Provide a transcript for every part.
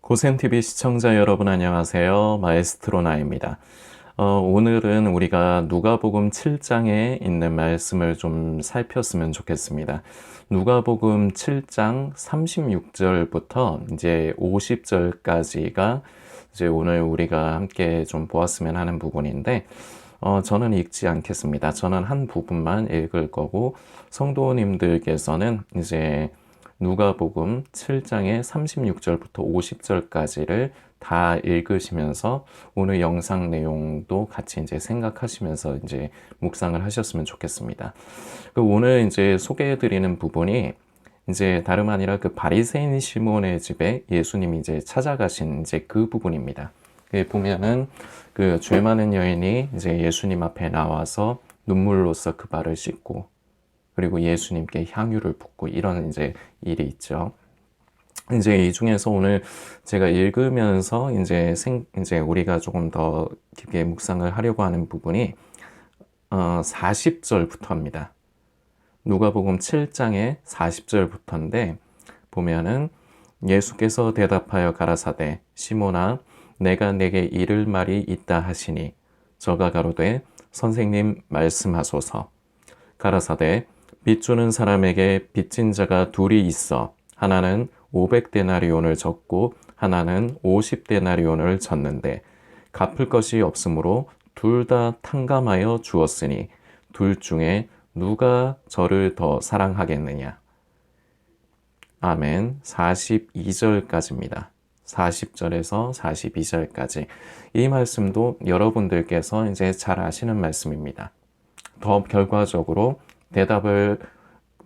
고센TV 시청자 여러분 안녕하세요. 마에스트로 나입니다. 오늘은 우리가 누가복음 7장에 있는 말씀을 좀 살폈으면 좋겠습니다. 누가복음 7장 36절부터 이제 50절까지가 이제 오늘 우리가 함께 좀 보았으면 하는 부분인데, 저는 읽지 않겠습니다. 저는 한 부분만 읽을 거고, 성도님들께서는 이제 누가복음 7장의 36절부터 50절까지를 다 읽으시면서 오늘 영상 내용도 같이 이제 생각하시면서 이제 묵상을 하셨으면 좋겠습니다. 오늘 이제 소개해드리는 부분이 이제 다름 아니라 그 바리새인 시몬의 집에 예수님이 이제 찾아가신 이제 그 부분입니다. 보면은 그 죄 많은 여인이 이제 예수님 앞에 나와서 눈물로써 그 발을 씻고 그리고 예수님께 향유를 붓고 이런 이제 일이 있죠. 이제 이 중에서 오늘 제가 읽으면서 이제 우리가 조금 더 깊게 묵상을 하려고 하는 부분이 40절부터입니다. 누가복음 7장의 40절부터인데 보면은 예수께서 대답하여 가라사대 시몬아 내가 내게 이를 말이 있다 하시니 저가 가로되 선생님 말씀하소서. 가라사대 빚 주는 사람에게 빚진 자가 둘이 있어 하나는 500데나리온을 졌고 하나는 50데나리온을 졌는데 갚을 것이 없으므로 둘 다 탕감하여 주었으니 둘 중에 누가 저를 더 사랑하겠느냐. 아멘. 42절까지입니다. 40절에서 42절까지. 이 말씀도 여러분들께서 이제 잘 아시는 말씀입니다. 더 결과적으로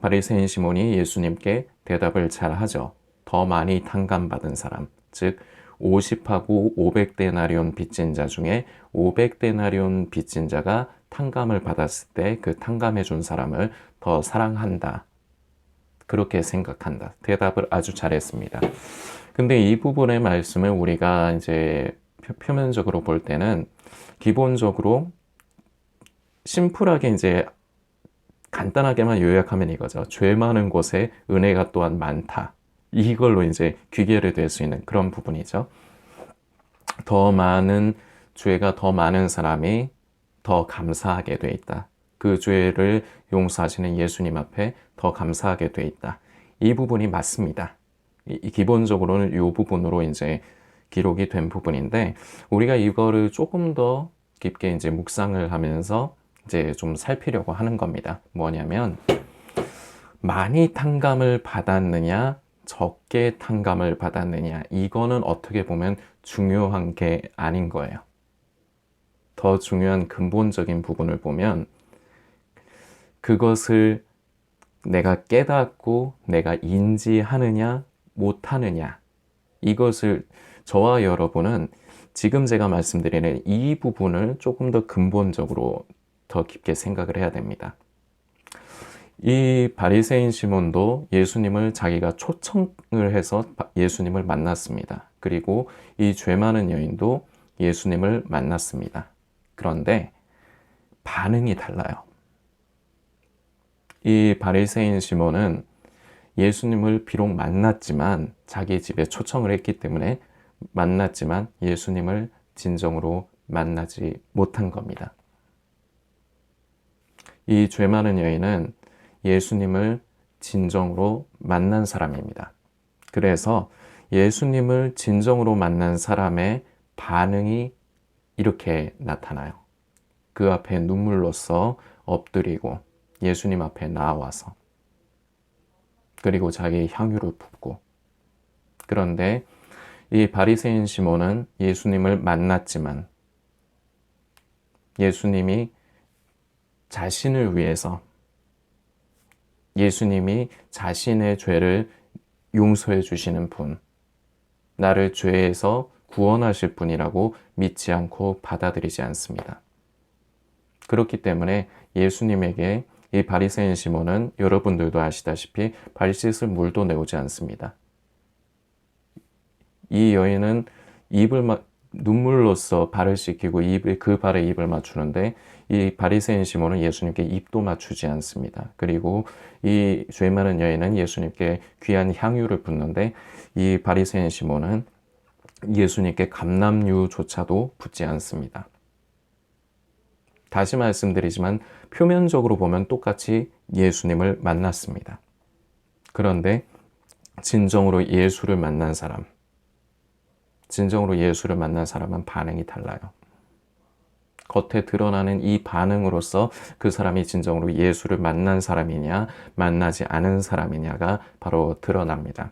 바리새인 시몬이 예수님께 대답을 잘 하죠. 더 많이 탕감받은 사람, 즉 50하고 500데나리온 빚진 자 중에 500데나리온 빚진 자가 탕감을 받았을 때 그 탕감해 준 사람을 더 사랑한다. 그렇게 생각한다. 대답을 아주 잘했습니다. 근데 이 부분의 말씀을 우리가 이제 표면적으로 볼 때는 기본적으로 심플하게 이제 간단하게만 요약하면 이거죠. 죄 많은 곳에 은혜가 또한 많다. 이걸로 이제 귀결이 될 수 있는 그런 부분이죠. 죄가 더 많은 사람이 더 감사하게 돼 있다. 그 죄를 용서하시는 예수님 앞에 더 감사하게 돼 있다. 이 부분이 맞습니다. 기본적으로는 이 부분으로 이제 기록이 된 부분인데 우리가 이거를 조금 더 깊게 이제 묵상을 하면서 이제 좀 살피려고 하는 겁니다. 뭐냐면 많이 탕감을 받았느냐 적게 탕감을 받았느냐 이거는 어떻게 보면 중요한 게 아닌 거예요. 더 중요한 근본적인 부분을 보면 그것을 내가 깨닫고 내가 인지하느냐 못하느냐 이것을 저와 여러분은 지금 제가 말씀드리는 이 부분을 조금 더 근본적으로 더 깊게 생각을 해야 됩니다. 이 바리새인 시몬도 예수님을 자기가 초청을 해서 예수님을 만났습니다. 그리고 이 죄 많은 여인도 예수님을 만났습니다. 그런데 반응이 달라요. 이 바리새인 시몬은 예수님을 비록 만났지만 자기 집에 초청을 했기 때문에 만났지만 예수님을 진정으로 만나지 못한 겁니다. 이 죄 많은 여인은 예수님을 진정으로 만난 사람입니다. 그래서 예수님을 진정으로 만난 사람의 반응이 이렇게 나타나요. 그 앞에 눈물로써 엎드리고 예수님 앞에 나와서 그리고 자기의 향유를 붓고 그런데 이 바리새인 시몬은 예수님을 만났지만 예수님이 자신을 위해서 예수님이 자신의 죄를 용서해 주시는 분, 나를 죄에서 구원하실 분이라고 믿지 않고 받아들이지 않습니다. 그렇기 때문에 예수님에게 이 바리새인 시몬은 여러분들도 아시다시피 발 씻을 물도 내오지 않습니다. 이 여인은 눈물로써 발을 씻기고 그 발에 입을 맞추는데 이 바리새인 시몬은 예수님께 입도 맞추지 않습니다. 그리고 이 죄 많은 여인은 예수님께 귀한 향유를 붓는데 이 바리새인 시몬은 예수님께 감람류조차도 붙지 않습니다. 다시 말씀드리지만 표면적으로 보면 똑같이 예수님을 만났습니다. 그런데 진정으로 예수를 만난 사람은 반응이 달라요. 겉에 드러나는 이 반응으로서 그 사람이 진정으로 예수를 만난 사람이냐, 만나지 않은 사람이냐가 바로 드러납니다.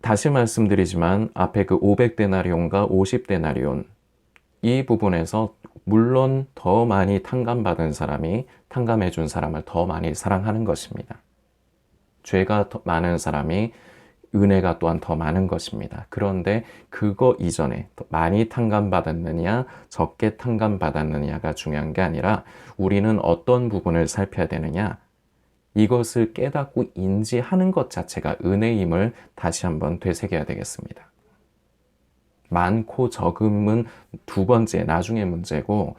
다시 말씀드리지만 앞에 그 500데나리온과 50데나리온 이 부분에서 물론 더 많이 탕감받은 사람이 탕감해 준 사람을 더 많이 사랑하는 것입니다. 죄가 더 많은 사람이 은혜가 또한 더 많은 것입니다. 그런데 그거 이전에 많이 탕감받았느냐 적게 탕감받았느냐가 중요한 게 아니라 우리는 어떤 부분을 살펴야 되느냐, 이것을 깨닫고 인지하는 것 자체가 은혜임을 다시 한번 되새겨야 되겠습니다. 많고 적음은 두 번째, 나중의 문제고,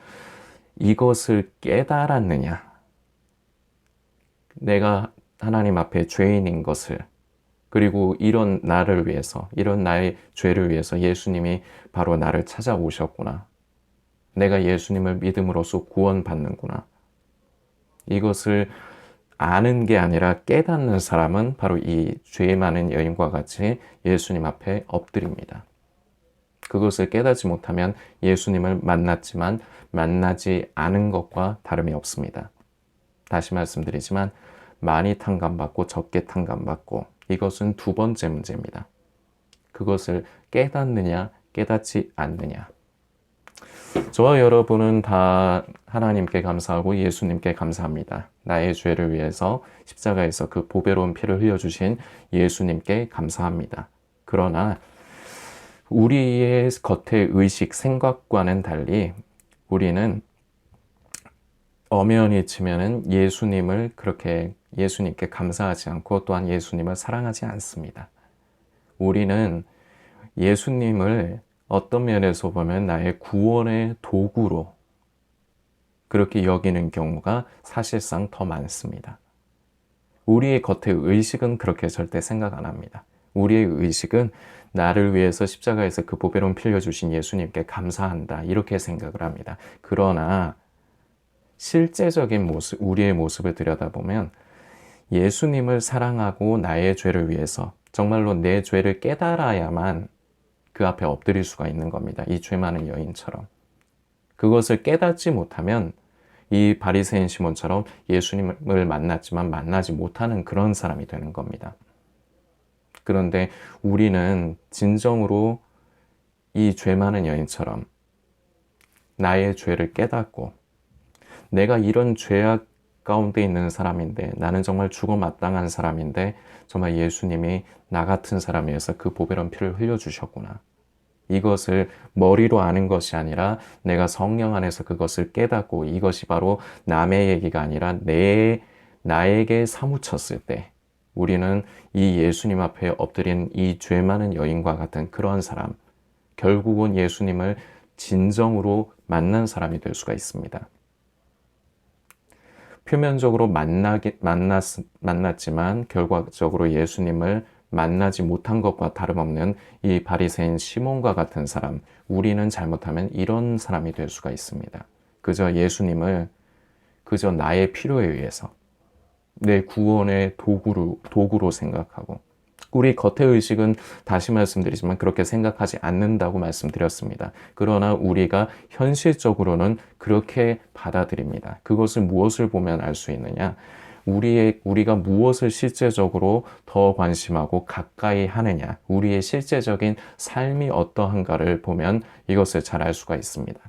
이것을 깨달았느냐, 내가 하나님 앞에 죄인인 것을, 그리고 이런 나를 위해서, 이런 나의 죄를 위해서 예수님이 바로 나를 찾아오셨구나, 내가 예수님을 믿음으로써 구원받는구나, 이것을 아는 게 아니라 깨닫는 사람은 바로 이 죄 많은 여인과 같이 예수님 앞에 엎드립니다. 그것을 깨닫지 못하면 예수님을 만났지만 만나지 않은 것과 다름이 없습니다. 다시 말씀드리지만 많이 탕감받고 적게 탕감받고, 이것은 두 번째 문제입니다. 그것을 깨닫느냐 깨닫지 않느냐. 저와 여러분은 다 하나님께 감사하고 예수님께 감사합니다. 나의 죄를 위해서 십자가에서 그 보배로운 피를 흘려주신 예수님께 감사합니다. 그러나 우리의 겉의 의식, 생각과는 달리 우리는 엄연히 치면은 예수님을 그렇게 예수님께 감사하지 않고 또한 예수님을 사랑하지 않습니다. 우리는 예수님을 어떤 면에서 보면 나의 구원의 도구로 그렇게 여기는 경우가 사실상 더 많습니다. 우리의 겉의 의식은 그렇게 절대 생각 안 합니다. 우리의 의식은 나를 위해서 십자가에서 그 보배로운 피 흘려주신 예수님께 감사한다, 이렇게 생각을 합니다. 그러나 실제적인 모습, 우리의 모습을 들여다보면 예수님을 사랑하고 나의 죄를 위해서 정말로 내 죄를 깨달아야만 그 앞에 엎드릴 수가 있는 겁니다. 이 죄 많은 여인처럼. 그것을 깨닫지 못하면 이 바리새인 시몬처럼 예수님을 만났지만 만나지 못하는 그런 사람이 되는 겁니다. 그런데 우리는 진정으로 이 죄 많은 여인처럼 나의 죄를 깨닫고, 내가 이런 죄악 가운데 있는 사람인데, 나는 정말 죽어 마땅한 사람인데 정말 예수님이 나 같은 사람을 위해서 그 보배로운 피를 흘려주셨구나, 이것을 머리로 아는 것이 아니라 내가 성령 안에서 그것을 깨닫고, 이것이 바로 남의 얘기가 아니라 나에게 사무쳤을 때 우리는 이 예수님 앞에 엎드린 이 죄 많은 여인과 같은 그런 사람, 결국은 예수님을 진정으로 만난 사람이 될 수가 있습니다. 표면적으로 만났지만 결과적으로 예수님을 만나지 못한 것과 다름없는 이 바리새인 시몬과 같은 사람, 우리는 잘못하면 이런 사람이 될 수가 있습니다. 그저 예수님을 그저 나의 필요에 의해서 내 구원의 도구로 생각하고, 우리 겉의 의식은 다시 말씀드리지만 그렇게 생각하지 않는다고 말씀드렸습니다. 그러나 우리가 현실적으로는 그렇게 받아들입니다. 그것을 무엇을 보면 알 수 있느냐? 우리가 무엇을 실제적으로 더 관심하고 가까이 하느냐, 우리의 실제적인 삶이 어떠한가를 보면 이것을 잘 알 수가 있습니다.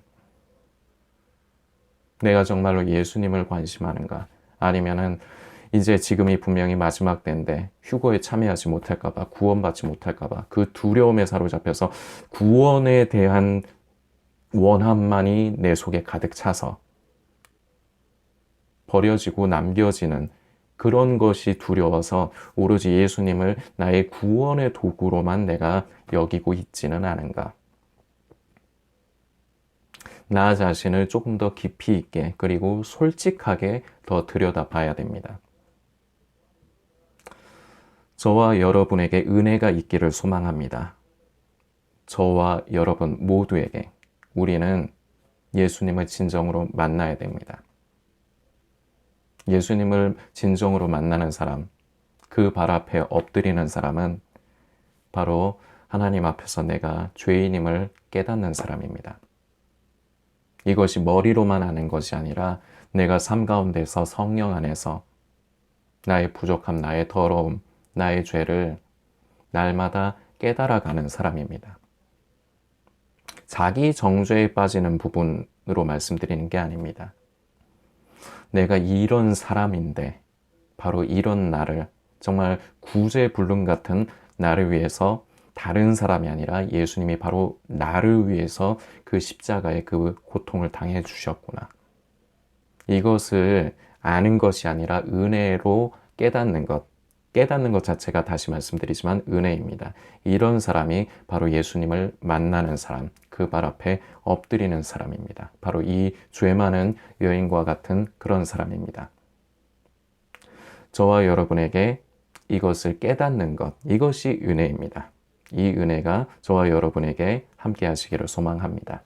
내가 정말로 예수님을 관심하는가? 아니면은 이제 지금이 분명히 마지막 때인데 휴거에 참여하지 못할까봐, 구원받지 못할까봐 그 두려움에 사로잡혀서 구원에 대한 원함만이 내 속에 가득 차서 버려지고 남겨지는 그런 것이 두려워서 오로지 예수님을 나의 구원의 도구로만 내가 여기고 있지는 않은가. 나 자신을 조금 더 깊이 있게 그리고 솔직하게 더 들여다봐야 됩니다. 저와 여러분에게 은혜가 있기를 소망합니다. 저와 여러분 모두에게 우리는 예수님을 진정으로 만나야 됩니다. 예수님을 진정으로 만나는 사람, 그 발 앞에 엎드리는 사람은 바로 하나님 앞에서 내가 죄인임을 깨닫는 사람입니다. 이것이 머리로만 아는 것이 아니라 내가 삶 가운데서 성령 안에서 나의 부족함, 나의 더러움, 나의 죄를 날마다 깨달아가는 사람입니다. 자기 정죄에 빠지는 부분으로 말씀드리는 게 아닙니다. 내가 이런 사람인데 바로 이런 나를 정말 구제불능 같은 나를 위해서 다른 사람이 아니라 예수님이 바로 나를 위해서 그 십자가의 그 고통을 당해 주셨구나. 이것을 아는 것이 아니라 은혜로 깨닫는 것 자체가 다시 말씀드리지만 은혜입니다. 이런 사람이 바로 예수님을 만나는 사람, 그 발 앞에 엎드리는 사람입니다. 바로 이 죄 많은 여인과 같은 그런 사람입니다. 저와 여러분에게 이것을 깨닫는 것, 이것이 은혜입니다. 이 은혜가 저와 여러분에게 함께 하시기를 소망합니다.